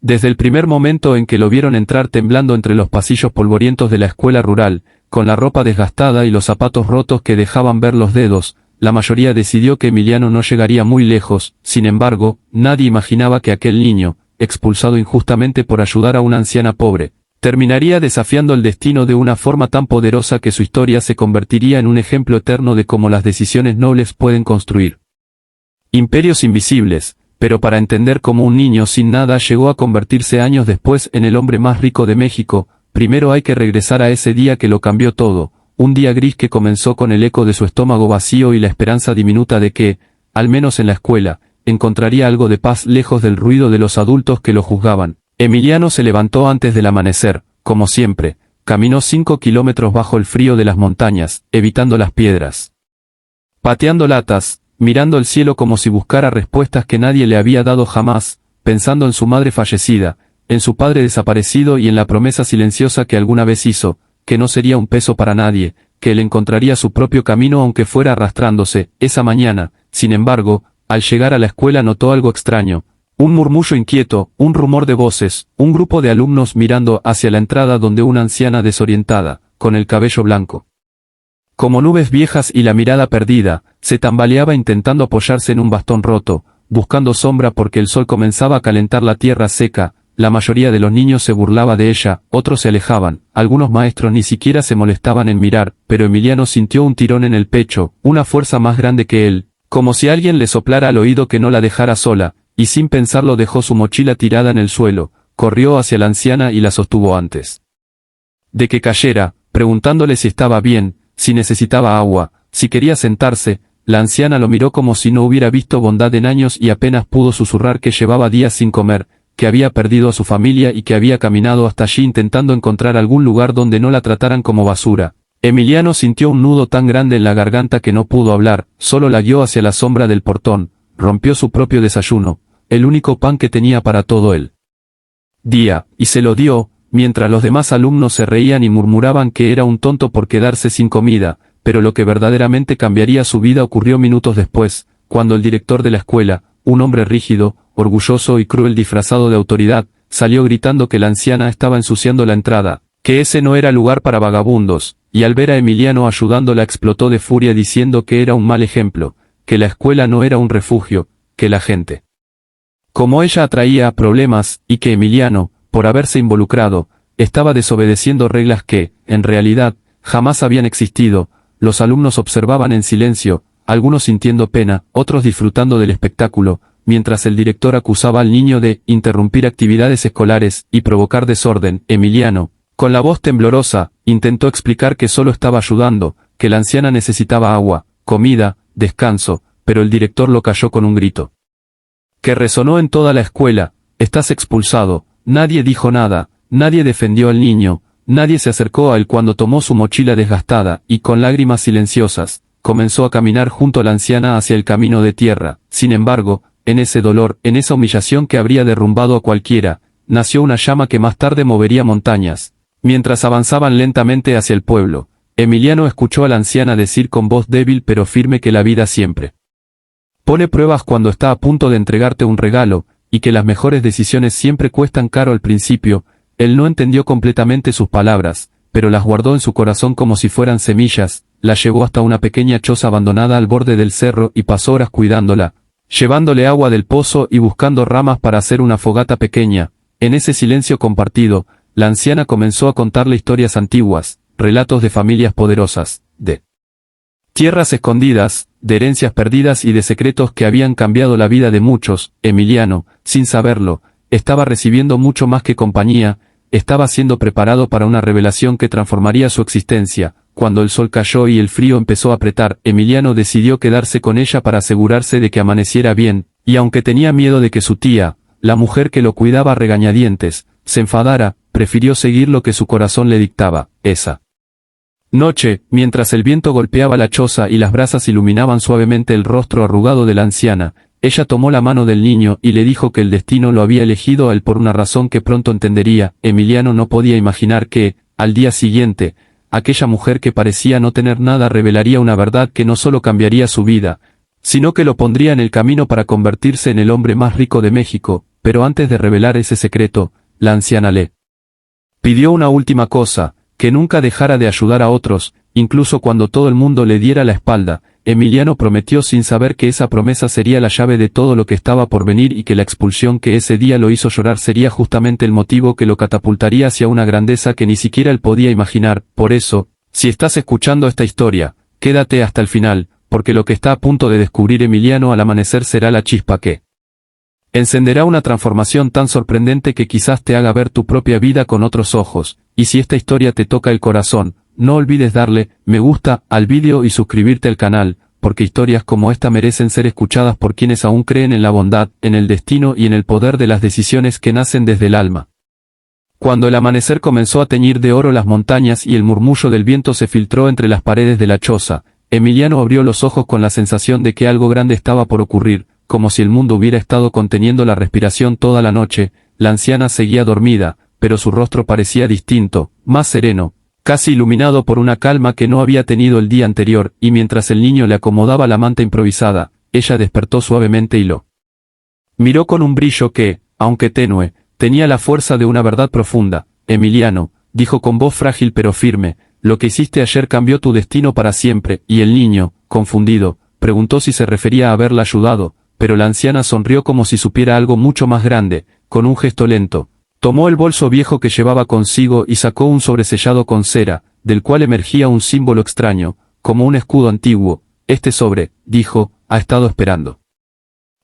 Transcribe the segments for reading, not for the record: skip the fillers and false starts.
Desde el primer momento en que lo vieron entrar temblando entre los pasillos polvorientos de la escuela rural, con la ropa desgastada y los zapatos rotos que dejaban ver los dedos, la mayoría decidió que Emiliano no llegaría muy lejos. Sin embargo, nadie imaginaba que aquel niño, expulsado injustamente por ayudar a una anciana pobre, terminaría desafiando el destino de una forma tan poderosa que su historia se convertiría en un ejemplo eterno de cómo las decisiones nobles pueden construir imperios invisibles. Pero para entender cómo un niño sin nada llegó a convertirse años después en el hombre más rico de México, primero hay que regresar a ese día que lo cambió todo, un día gris que comenzó con el eco de su estómago vacío y la esperanza diminuta de que, al menos en la escuela, encontraría algo de paz lejos del ruido de los adultos que lo juzgaban. Emiliano se levantó antes del amanecer, como siempre, caminó 5 kilómetros bajo el frío de las montañas, evitando las piedras, pateando latas, mirando el cielo como si buscara respuestas que nadie le había dado jamás, pensando en su madre fallecida, en su padre desaparecido y en la promesa silenciosa que alguna vez hizo, que no sería un peso para nadie, que él encontraría su propio camino aunque fuera arrastrándose. Esa mañana, sin embargo, al llegar a la escuela notó algo extraño, un murmullo inquieto, un rumor de voces, un grupo de alumnos mirando hacia la entrada donde una anciana desorientada, con el cabello blanco como nubes viejas y la mirada perdida, se tambaleaba intentando apoyarse en un bastón roto, buscando sombra porque el sol comenzaba a calentar la tierra seca. La mayoría de los niños se burlaba de ella, otros se alejaban, algunos maestros ni siquiera se molestaban en mirar, pero Emiliano sintió un tirón en el pecho, una fuerza más grande que él, como si alguien le soplara al oído que no la dejara sola, y sin pensarlo dejó su mochila tirada en el suelo, corrió hacia la anciana y la sostuvo antes de que cayera, preguntándole si estaba bien, si necesitaba agua, si quería sentarse. La anciana lo miró como si no hubiera visto bondad en años y apenas pudo susurrar que llevaba días sin comer, que había perdido a su familia y que había caminado hasta allí intentando encontrar algún lugar donde no la trataran como basura. Emiliano sintió un nudo tan grande en la garganta que no pudo hablar, solo la guió hacia la sombra del portón, rompió su propio desayuno, el único pan que tenía para todo el día, y se lo dio, mientras los demás alumnos se reían y murmuraban que era un tonto por quedarse sin comida. Pero lo que verdaderamente cambiaría su vida ocurrió minutos después, cuando el director de la escuela, un hombre rígido, orgulloso y cruel disfrazado de autoridad, salió gritando que la anciana estaba ensuciando la entrada, que ese no era lugar para vagabundos, y al ver a Emiliano ayudándola explotó de furia diciendo que era un mal ejemplo, que la escuela no era un refugio, que la gente como ella atraía problemas, y que Emiliano, por haberse involucrado, estaba desobedeciendo reglas que, en realidad, jamás habían existido. Los alumnos observaban en silencio, algunos sintiendo pena, otros disfrutando del espectáculo, mientras el director acusaba al niño de interrumpir actividades escolares y provocar desorden. Emiliano, con la voz temblorosa, intentó explicar que solo estaba ayudando, que la anciana necesitaba agua, comida, descanso, pero el director lo calló con un grito que resonó en toda la escuela: «Estás expulsado». Nadie dijo nada, nadie defendió al niño, nadie se acercó a él cuando tomó su mochila desgastada, y con lágrimas silenciosas, comenzó a caminar junto a la anciana hacia el camino de tierra. Sin embargo, en ese dolor, en esa humillación que habría derrumbado a cualquiera, nació una llama que más tarde movería montañas. Mientras avanzaban lentamente hacia el pueblo, Emiliano escuchó a la anciana decir con voz débil pero firme que la vida siempre pone pruebas cuando está a punto de entregarte un regalo, y que las mejores decisiones siempre cuestan caro al principio. Él no entendió completamente sus palabras, pero las guardó en su corazón como si fueran semillas. La llevó hasta una pequeña choza abandonada al borde del cerro y pasó horas cuidándola, llevándole agua del pozo y buscando ramas para hacer una fogata pequeña. En ese silencio compartido, la anciana comenzó a contarle historias antiguas, relatos de familias poderosas, de tierras escondidas, de herencias perdidas y de secretos que habían cambiado la vida de muchos. Emiliano, sin saberlo, estaba recibiendo mucho más que compañía, estaba siendo preparado para una revelación que transformaría su existencia. Cuando el sol cayó y el frío empezó a apretar, Emiliano decidió quedarse con ella para asegurarse de que amaneciera bien, y aunque tenía miedo de que su tía, la mujer que lo cuidaba a regañadientes, se enfadara, prefirió seguir lo que su corazón le dictaba. Esa noche, mientras el viento golpeaba la choza y las brasas iluminaban suavemente el rostro arrugado de la anciana, ella tomó la mano del niño y le dijo que el destino lo había elegido a él por una razón que pronto entendería. Emiliano no podía imaginar que, al día siguiente, aquella mujer que parecía no tener nada revelaría una verdad que no solo cambiaría su vida, sino que lo pondría en el camino para convertirse en el hombre más rico de México. pero antes de revelar ese secreto, la anciana le pidió una última cosa, que nunca dejara de ayudar a otros, incluso cuando todo el mundo le diera la espalda. Emiliano prometió sin saber que esa promesa sería la llave de todo lo que estaba por venir y que la expulsión que ese día lo hizo llorar sería justamente el motivo que lo catapultaría hacia una grandeza que ni siquiera él podía imaginar. Por eso, si estás escuchando esta historia, quédate hasta el final, porque lo que está a punto de descubrir Emiliano al amanecer será la chispa que encenderá una transformación tan sorprendente que quizás te haga ver tu propia vida con otros ojos. Y si esta historia te toca el corazón, no olvides darle me gusta al vídeo y suscribirte al canal, porque historias como esta merecen ser escuchadas por quienes aún creen en la bondad, en el destino y en el poder de las decisiones que nacen desde el alma. Cuando el amanecer comenzó a teñir de oro las montañas y el murmullo del viento se filtró entre las paredes de la choza, Emiliano abrió los ojos con la sensación de que algo grande estaba por ocurrir, como si el mundo hubiera estado conteniendo la respiración toda la noche. La anciana seguía dormida, pero su rostro parecía distinto, más sereno, casi iluminado por una calma que no había tenido el día anterior, y mientras el niño le acomodaba la manta improvisada, ella despertó suavemente y lo miró con un brillo que, aunque tenue, tenía la fuerza de una verdad profunda. Emiliano, dijo con voz frágil pero firme, lo que hiciste ayer cambió tu destino para siempre. Y el niño, confundido, preguntó si se refería a haberla ayudado, pero la anciana sonrió como si supiera algo mucho más grande. Con un gesto lento, tomó el bolso viejo que llevaba consigo y sacó un sobresellado con cera, del cual emergía un símbolo extraño, como un escudo antiguo. Este sobre, dijo, ha estado esperando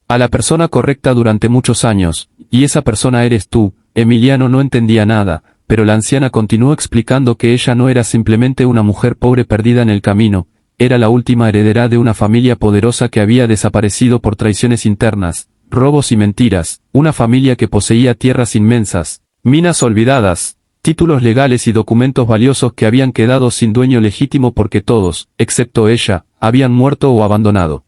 a la persona correcta durante muchos años, y esa persona eres tú. Emiliano no entendía nada, pero la anciana continuó explicando que ella no era simplemente una mujer pobre perdida en el camino, era la última heredera de una familia poderosa que había desaparecido por traiciones internas, robos y mentiras, una familia que poseía tierras inmensas, minas olvidadas, títulos legales y documentos valiosos que habían quedado sin dueño legítimo porque todos, excepto ella, habían muerto o abandonado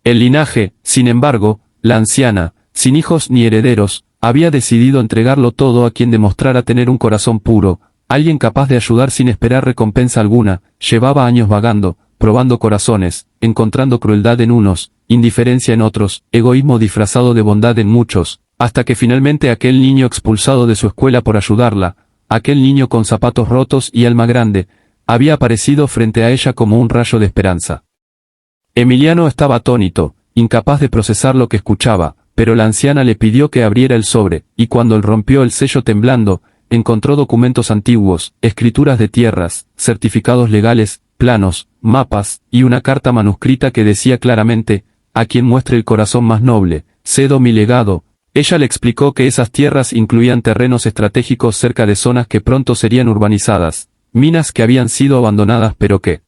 el linaje. Sin embargo, la anciana, sin hijos ni herederos, había decidido entregarlo todo a quien demostrara tener un corazón puro, alguien capaz de ayudar sin esperar recompensa alguna. Llevaba años vagando, probando corazones, encontrando crueldad en unos, indiferencia en otros, egoísmo disfrazado de bondad en muchos, hasta que finalmente aquel niño expulsado de su escuela por ayudarla, aquel niño con zapatos rotos y alma grande, había aparecido frente a ella como un rayo de esperanza. Emiliano estaba atónito, incapaz de procesar lo que escuchaba, pero la anciana le pidió que abriera el sobre, y cuando él rompió el sello temblando, encontró documentos antiguos, escrituras de tierras, certificados legales, planos, mapas, y una carta manuscrita que decía claramente, a quien muestre el corazón más noble, cedo mi legado. Ella le explicó que esas tierras incluían terrenos estratégicos cerca de zonas que pronto serían urbanizadas, minas que habían sido abandonadas pero que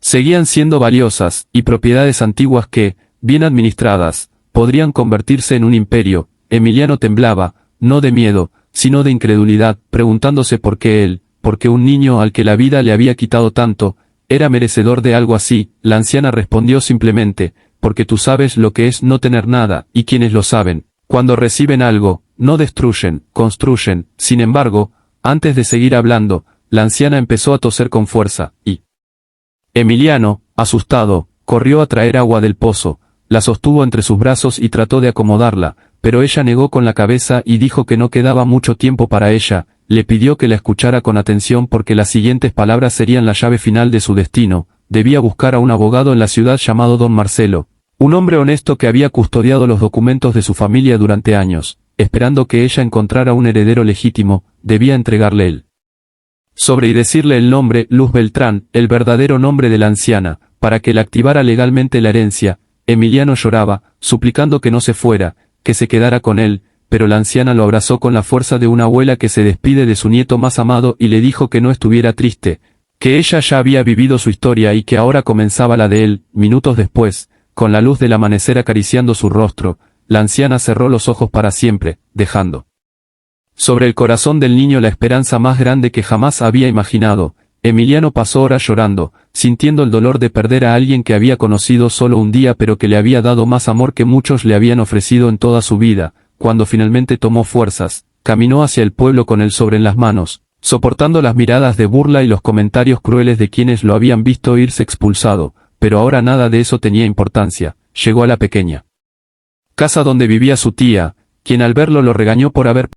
seguían siendo valiosas, y propiedades antiguas que, bien administradas, podrían convertirse en un imperio. Emiliano temblaba, no de miedo, sino de incredulidad, preguntándose por qué él, por qué un niño al que la vida le había quitado tanto, era merecedor de algo así. La anciana respondió simplemente, porque tú sabes lo que es no tener nada, y quienes lo saben, cuando reciben algo, no destruyen, construyen. Sin embargo, antes de seguir hablando, la anciana empezó a toser con fuerza, y Emiliano, asustado, corrió a traer agua del pozo, la sostuvo entre sus brazos y trató de acomodarla, pero ella negó con la cabeza y dijo que no quedaba mucho tiempo para ella. Le pidió que la escuchara con atención porque las siguientes palabras serían la llave final de su destino. Debía buscar a un abogado en la ciudad llamado Don Marcelo, un hombre honesto que había custodiado los documentos de su familia durante años, esperando que ella encontrara un heredero legítimo. Debía entregarle el sobre y decirle el nombre, Luz Beltrán, el verdadero nombre de la anciana, para que le activara legalmente la herencia. Emiliano lloraba, suplicando que no se fuera, que se quedara con él, pero la anciana lo abrazó con la fuerza de una abuela que se despide de su nieto más amado y le dijo que no estuviera triste, que ella ya había vivido su historia y que ahora comenzaba la de él. Minutos después, con la luz del amanecer acariciando su rostro, la anciana cerró los ojos para siempre, dejando sobre el corazón del niño la esperanza más grande que jamás había imaginado. Emiliano pasó horas llorando, sintiendo el dolor de perder a alguien que había conocido solo un día pero que le había dado más amor que muchos le habían ofrecido en toda su vida. Cuando finalmente tomó fuerzas, caminó hacia el pueblo con el sobre en las manos, soportando las miradas de burla y los comentarios crueles de quienes lo habían visto irse expulsado, pero ahora nada de eso tenía importancia. Llegó a la pequeña casa donde vivía su tía, quien al verlo lo regañó por haber